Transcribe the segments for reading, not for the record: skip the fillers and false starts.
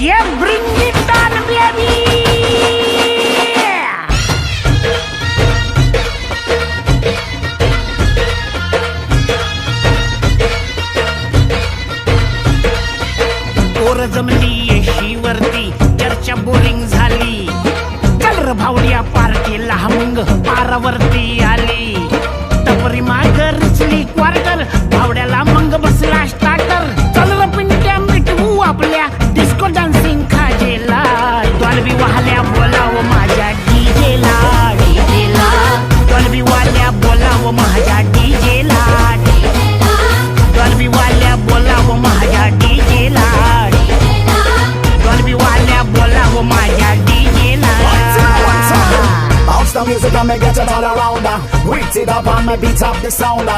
Yeah, bring it on, baby. पोर जमली येशीवरती चर्चा बोरिंग झाली. चल र भावड्या पार्टीला मग पारावरती आली. टपरी माग रिचली क्वार्टर भावड्याला मग बसला स्टार्टर. चल र पिंट्या मिटवू आपल्या डिस्को डान्सिंग खाजेला. डॉल्बी वाल्या बोलाव माझ्या डीजेला. डीजेला डॉल्बी वाल्या बोलाव माझ्या डीजेला. डॉल्बी वाल्या बोलाव माझ्या डीजेला. डॉल्बी वाल्या बोलाव माझ्या डीजेला. Bounce the music and me get it all around. Beat it up and me beat up the sound.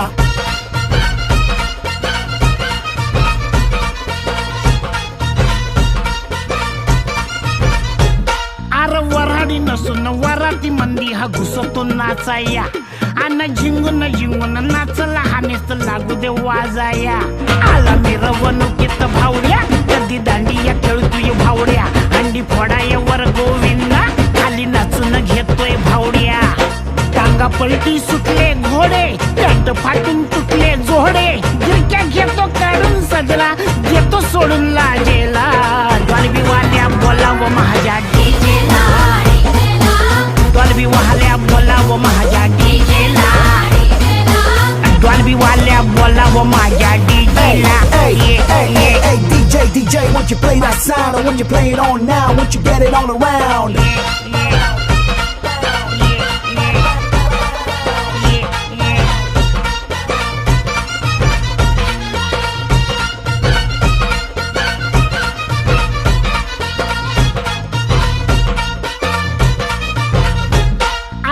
अरे वराडी नसून वराती मंदी हा घुसतो नाचाया. आणि झिंगून झिंगून नाचला हा नेस्त लागू दे वाजाया. आला मिरवणुकीत भावड्या कधी दांडिया खेळतोय भावड्या. अंडी फोडाय वर गोविंदा खाली नाचून घेतोय भावड्या. टांगा पलटी सुटले घोडे पॅन्ट फाटून तुटले जोडे. गिरक्या घेतो काढून सजला घेतो सोडून लाजेला. डॉल्बी वाल्या बोलाव माझ्या डीजेला. डॉल्बी वाल्या बोलाव माझ्या डीजेला. डॉल्बी वाल्या बोलाव माझ्या डीजेला. Hey, DJ, won't you play that sound? Or won't you play it on now? Won't you get it all around?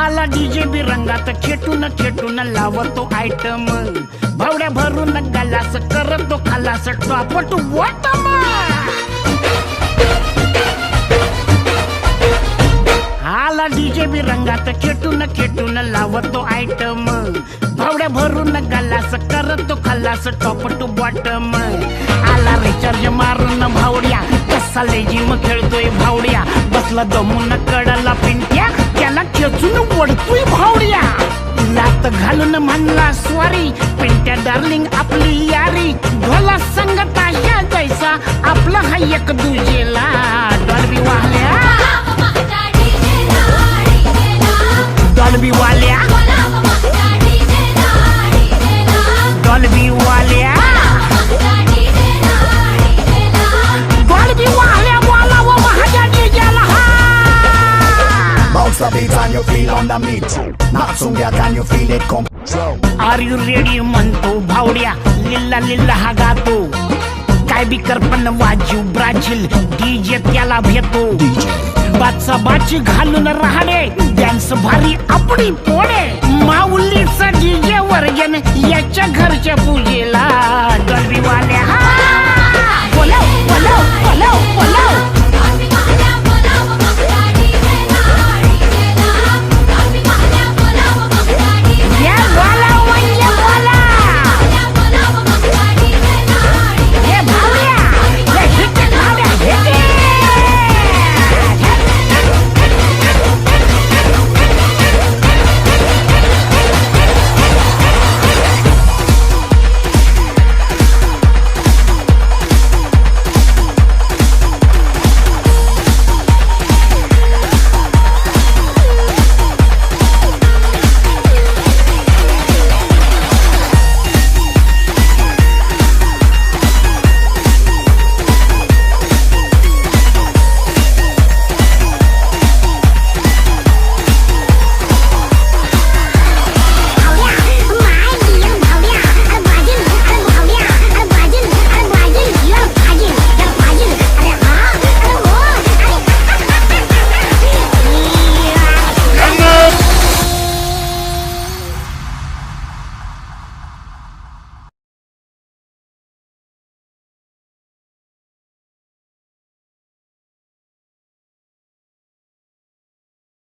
आला डीजे बी रंगात खेटून खेटून लावतो आयटम. भावड्या भरून गलास करतो खालास टॉप टू बॉटम. आला डीजे बी रंगात खेटून खेटून लावतो आयटम. भावड्या भरून गलास करतो खालास टॉप टू बॉटम. आला रिचार्ज मारून भावड्या कसा लेजिम खेळतोय भावड्या. बसला दमून कडला पिंट्या त्याला खेचून वडतोय भावड्या. लात घालून म्हणला स्वारी पिंट्या डार्लिंग आपली यारी. ढोला संगत अशा जैसा आपला हा एक दुजेला. डॉल्बी वाल्या डॉल्बी वाल्या डॉल्बी वाल्या डॉल्बी वाल्या बोलाव माझ्या डीजेला. Bounce the beat and you feel on the meat. Not so yeah, can you feel it come? Are you ready म्हणतो भावड्या. लिल्ला लिल्ला हा गातो. काय बी करपण वाजू ब्राझील डीजे त्याला भेटतो. बादचा बाची घालून राहणे डान्स भारी आपली पोळे. माऊलीचा डीजे वर्जन याच्या घरच्या पूजेला. डॉल्बी वाल्या